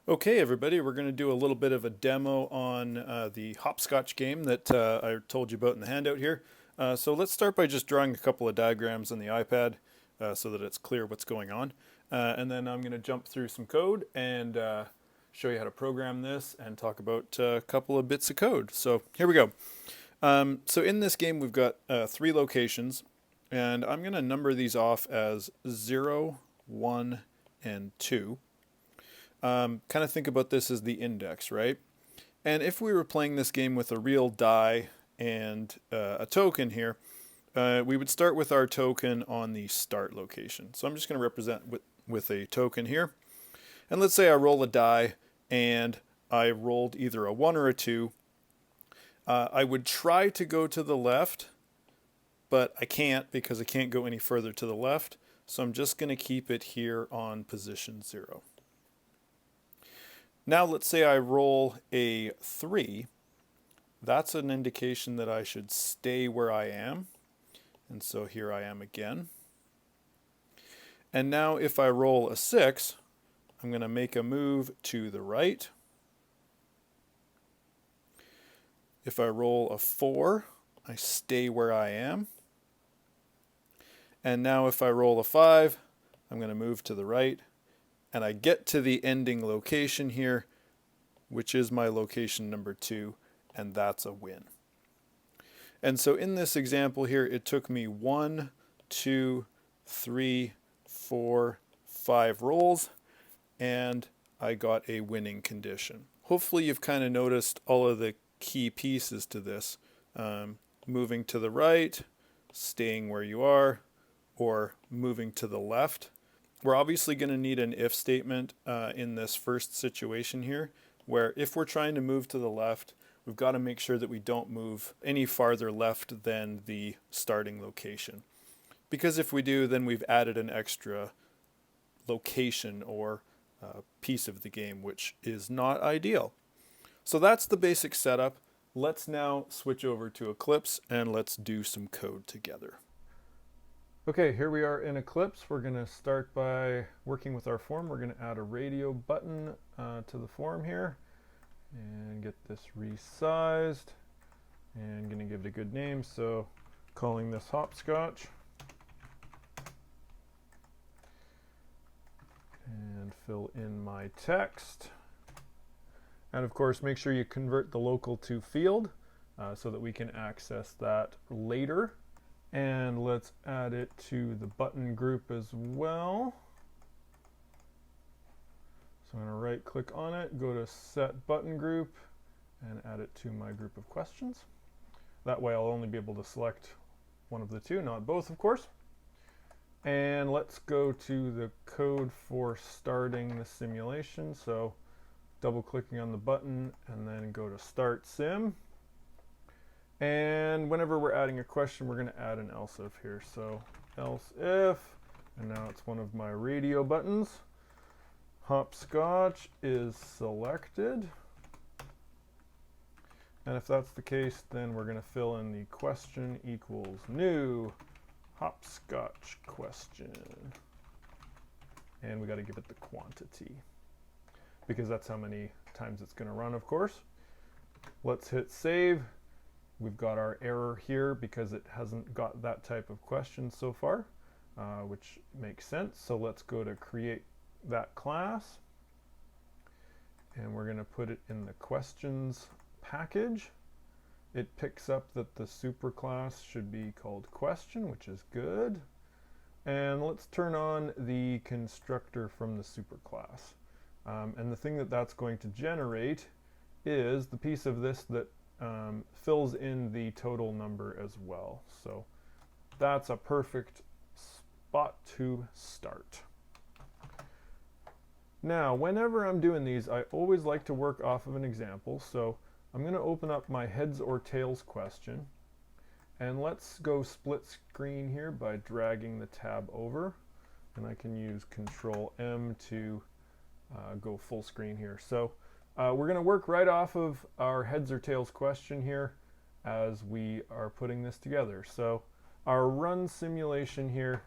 Okay, everybody, we're going to do a little bit of a demo on the Hopscotch game that I told you about in the handout here. So let's start by just drawing a couple of diagrams on the iPad so that it's clear what's going on. And then I'm going to jump through some code and show you how to program this and talk about a couple of bits of code. So here we go. So in this game, we've got 3 locations, and I'm going to number these off as 0, 1, and 2. Kind of think about this as the index, right? And if we were playing this game with a real die and a token here, we would start with our token on the start location. So I'm just going to represent with a token here. And let's say I roll a die and I rolled either a 1 or a 2. I would try to go to the left, but I can't because I can't go any further to the left. So I'm just going to keep it here on position 0. Now let's say I roll a 3. That's an indication that I should stay where I am. And so here I am again. And now if I roll a 6, I'm going to make a move to the right. If I roll a 4, I stay where I am. And now if I roll a 5, I'm going to move to the right. And I get to the ending location here, which is my location number 2, and that's a win. And so in this example here, it took me 1, 2, 3, 4, 5 rolls, and I got a winning condition. Hopefully you've kind of noticed all of the key pieces to this. Moving to the right, staying where you are, or moving to the left. We're obviously going to need an if statement in this first situation here, where if we're trying to move to the left, we've got to make sure that we don't move any farther left than the starting location. Because if we do, then we've added an extra location or piece of the game, which is not ideal. So that's the basic setup. Let's now switch over to Eclipse and let's do some code together. Okay, here we are in Eclipse. We're going to start by working with our form. We're going to add a radio button to the form here and get this resized and going to give it a good name. So calling this Hopscotch and fill in my text. And of course, make sure you convert the local to field so that we can access that later. And let's add it to the button group as well. So I'm going to right click on it, go to set button group, and add it to my group of questions. That way I'll only be able to select one of the two, not both of course. And let's go to the code for starting the simulation. So double clicking on the button and then go to start sim. And whenever we're adding a question, we're going to add an else if here. So else if, and now it's one of my radio buttons. Hopscotch is selected. And if that's the case, then we're going to fill in the question equals new hopscotch question. And we got to give it the quantity because that's how many times it's going to run, of course. Let's hit save. We've got our error here because it hasn't got that type of question so far, which makes sense. So let's go to create that class. And we're going to put it in the questions package. It picks up that the superclass should be called question, which is good. And let's turn on the constructor from the superclass. And the thing that that's going to generate is the piece of this that fills in the total number as well. So that's a perfect spot to start. Now, whenever I'm doing these, I always like to work off of an example. So I'm going to open up my heads or tails question. And let's go split screen here by dragging the tab over. And I can use Control M to go full screen here. So we're going to work right off of our heads or tails question here as we are putting this together. So our run simulation here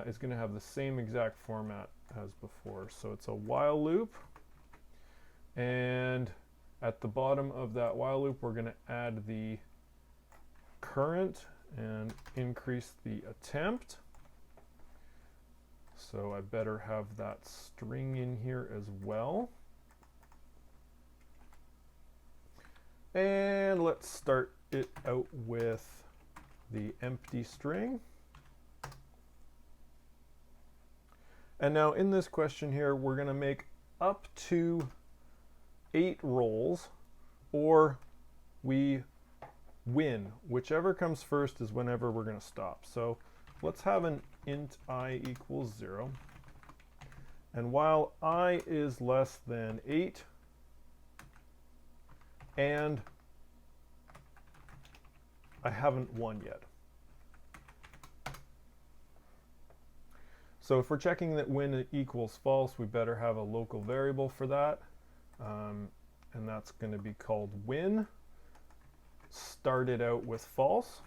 is going to have the same exact format as before. So it's a while loop. And at the bottom of that while loop, we're going to add the current and increase the attempt. So I better have that string in here as well. And let's start it out with the empty string. And now in this question here, we're going to make up to 8 rolls, or we win. Whichever comes first is whenever we're going to stop. So let's have an int I equals 0. And while I is less than 8, and I haven't won yet. So if we're checking that win equals false, we better have a local variable for that. And that's going to be called win. Start it out with false,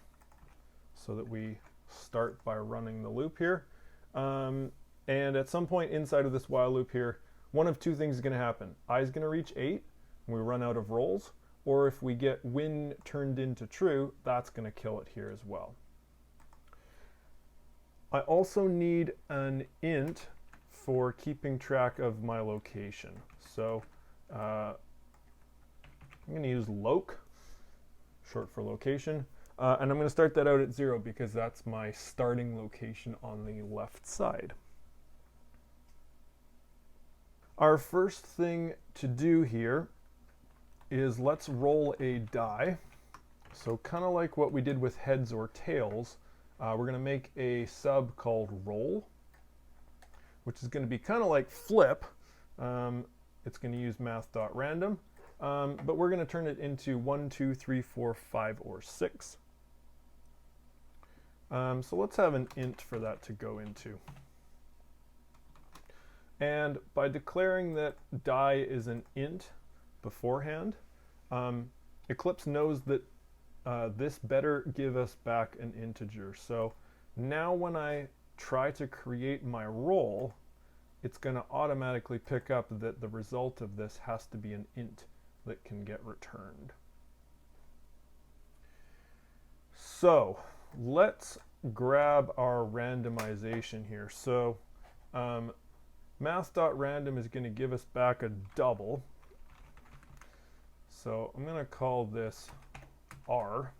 so that we start by running the loop here. And at some point inside of this while loop here, one of two things is going to happen. I is going to reach 8, and we run out of rolls. Or if we get win turned into true, that's going to kill it here as well. I also need an int for keeping track of my location. So I'm going to use loc, short for location. And I'm going to start that out at 0 because that's my starting location on the left side. Our first thing to do here is let's roll a die. So kind of like what we did with heads or tails, we're going to make a sub called roll, which is going to be kind of like flip. It's going to use math.random, but we're going to turn it into 1, 2, 3, 4, 5, or 6. So let's have an int for that to go into. And by declaring that die is an int beforehand, Eclipse knows that this better give us back an integer. So now when I try to create my roll, it's going to automatically pick up that the result of this has to be an int that can get returned. So let's grab our randomization here. So math.random is going to give us back a double. So I'm going to call this R.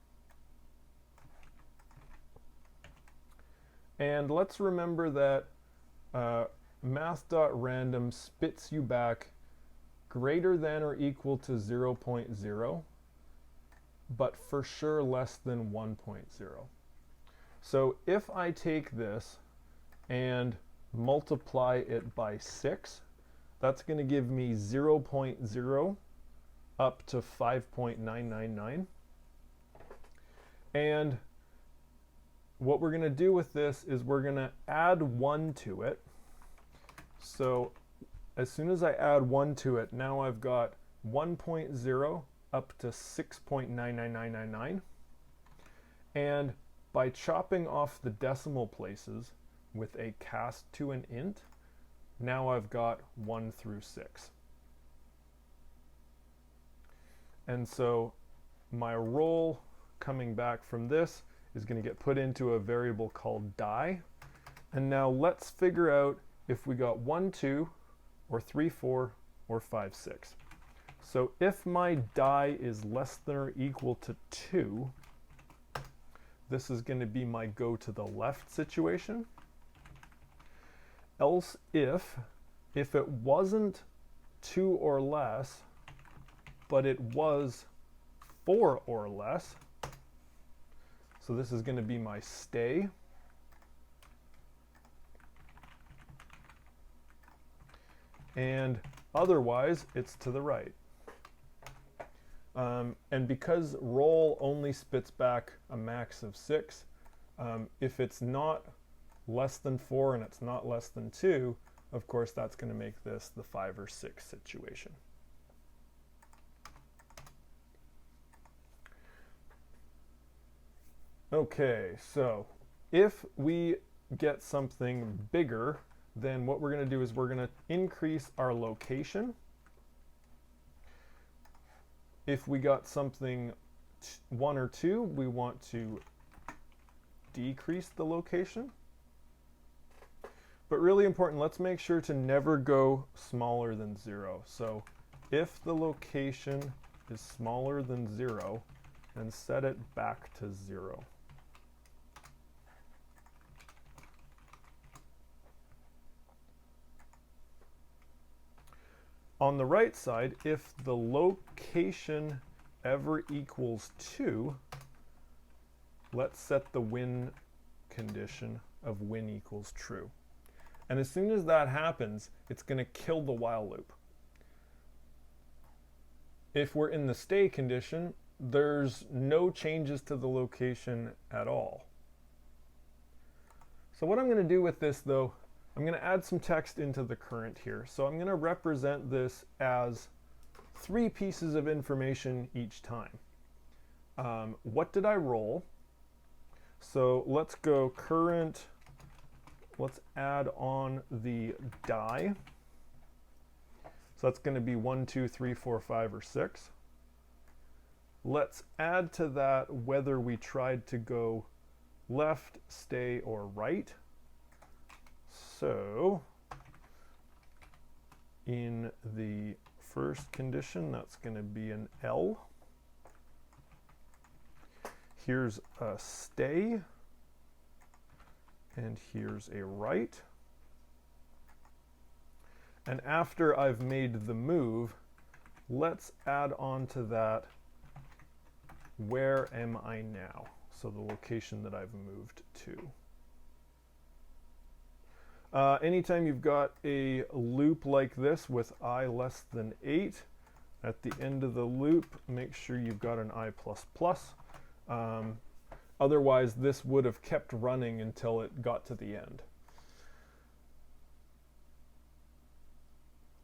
And let's remember that math.random spits you back greater than or equal to 0.0, but for sure less than 1.0. So if I take this and multiply it by 6, that's going to give me 0.0 up to 5.999. And what we're going to do with this is we're going to add 1 to it. So as soon as I add 1 to it, now I've got 1.0 up to 6.99999. And by chopping off the decimal places with a cast to an int, now I've got 1 through 6. And so my roll coming back from this is going to get put into a variable called die. And now let's figure out if we got 1, 2, or 3, 4, or 5, 6. So if my die is less than or equal to 2, this is going to be my go to the left situation. Else if it wasn't 2 or less, but it was 4 or less, so this is going to be my stay. And otherwise, it's to the right. And because roll only spits back a max of 6, if it's not less than 4 and it's not less than 2, of course that's going to make this the 5 or 6 situation. Okay, so if we get something bigger, then what we're going to do is we're going to increase our location. If we got something 1 or 2, we want to decrease the location. But really important, let's make sure to never go smaller than 0. So if the location is smaller than 0, then set it back to 0. On the right side, if the location ever equals 2, let's set the win condition of win equals true. And as soon as that happens, it's going to kill the while loop. If we're in the stay condition, there's no changes to the location at all. So what I'm going to do with this, though, I'm going to add some text into the current here. So I'm going to represent this as 3 pieces of information each time. What did I roll? So let's go current. Let's add on the die. So that's going to be 1, 2, 3, 4, 5, or 6. Let's add to that whether we tried to go left, stay, or right. So in the first condition, that's going to be an L. Here's a stay, and here's a right. And after I've made the move, let's add on to that, where am I now? So the location that I've moved to. Anytime you've got a loop like this with I less than 8, at the end of the loop, make sure you've got an I++. Otherwise, this would have kept running until it got to the end.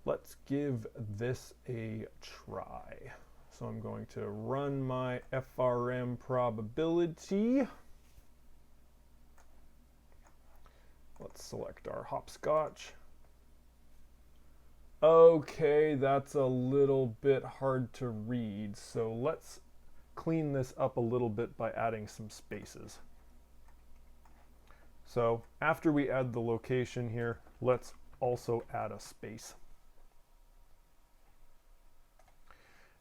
Let's give this a try. So I'm going to run my FRM probability. Let's select our hopscotch. Okay, that's a little bit hard to read, so let's clean this up a little bit by adding some spaces. So after we add the location here, let's also add a space.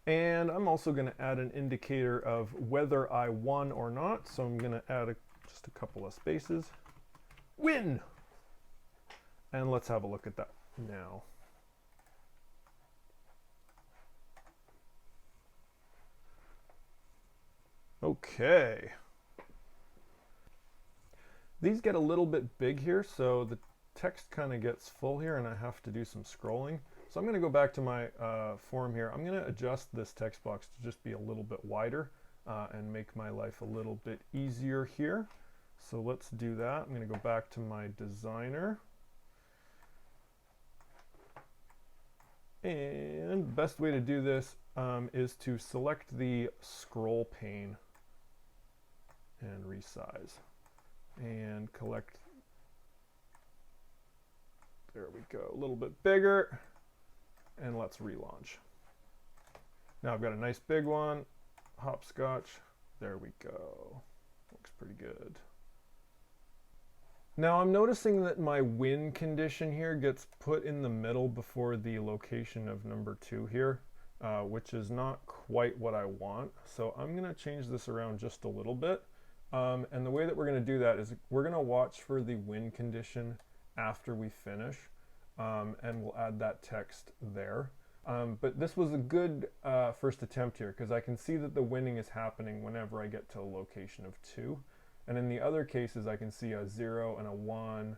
And I'm also going to add an indicator of whether I won or not, so I'm going to add just a couple of spaces. Win! And let's have a look at that now. Okay. These get a little bit big here, so the text kind of gets full here and I have to do some scrolling. So I'm going to go back to my form here. I'm going to adjust this text box to just be a little bit wider and make my life a little bit easier here. So let's do that. I'm going to go back to my designer. And the best way to do this is to select the scroll pane and resize and collect. There we go, a little bit bigger, and let's relaunch. Now I've got a nice big one, hopscotch, there we go, looks pretty good. Now I'm noticing that my win condition here gets put in the middle before the location of number 2 here, which is not quite what I want. So I'm going to change this around just a little bit. And the way that we're going to do that is we're going to watch for the win condition after we finish, and we'll add that text there. But this was a good first attempt here because I can see that the winning is happening whenever I get to a location of 2. And in the other cases, I can see a 0 and a 1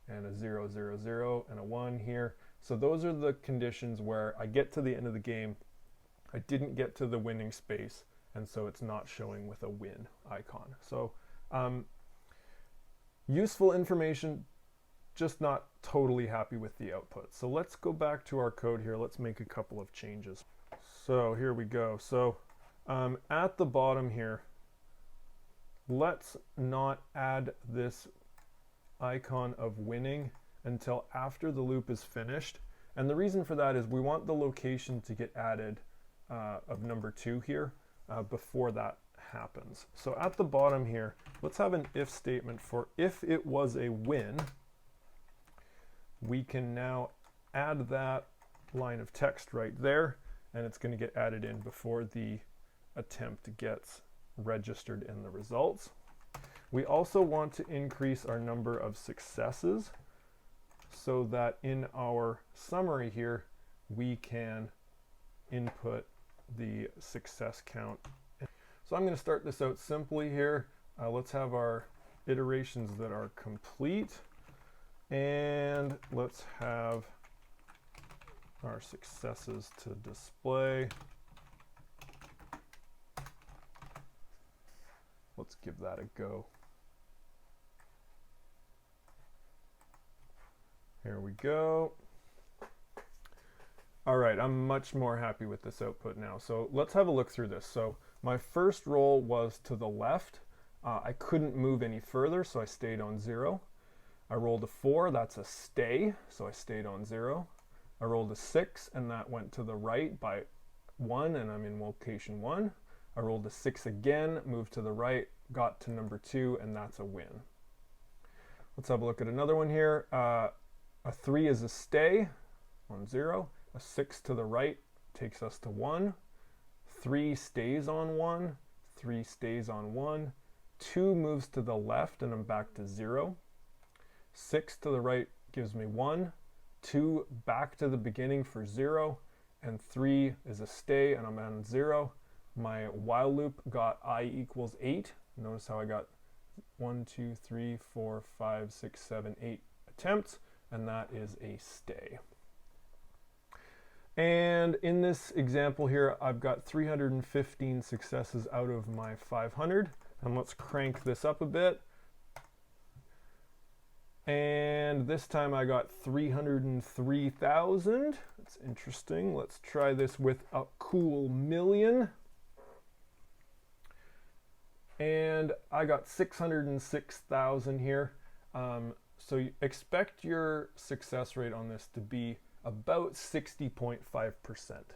and a 0, 0, 0 and a 1 here. So those are the conditions where I get to the end of the game, I didn't get to the winning space, and so it's not showing with a win icon. So useful information, just not totally happy with the output. So let's go back to our code here. Let's make a couple of changes. So here we go. So at the bottom here, let's not add this icon of winning until after the loop is finished. And the reason for that is we want the location to get added of number 2 here before that happens. So at the bottom here, let's have an if statement for if it was a win. We can now add that line of text right there, and it's going to get added in before the attempt gets registered in the results. We also want to increase our number of successes so that in our summary here we can input the success count. So I'm going to start this out simply here. Let's have our iterations that are complete, and let's have our successes to display. Let's give that a go. Here we go. All right, I'm much more happy with this output now. So let's have a look through this. So my first roll was to the left. I couldn't move any further, so I stayed on 0. I rolled a 4, that's a stay, so I stayed on 0. I rolled a 6, and that went to the right by 1, and I'm in location 1. I rolled a 6 again, moved to the right, got to number 2, and that's a win. Let's have a look at another one here. A 3 is a stay on 0. A 6 to the right takes us to 1. 3 stays on 1. 3 stays on 1. 2 moves to the left, and I'm back to 0. 6 to the right gives me 1. 2 back to the beginning for 0. And 3 is a stay, and I'm on 0. My while loop got I equals 8. Notice how I got 1, 2, 3, 4, 5, 6, 7, 8 attempts, and that is a stay. And in this example here, I've got 315 successes out of my 500. And let's crank this up a bit. And this time I got 303,000. That's interesting. Let's try this with a cool million. And I got 606,000 here. So you expect your success rate on this to be about 60.5%.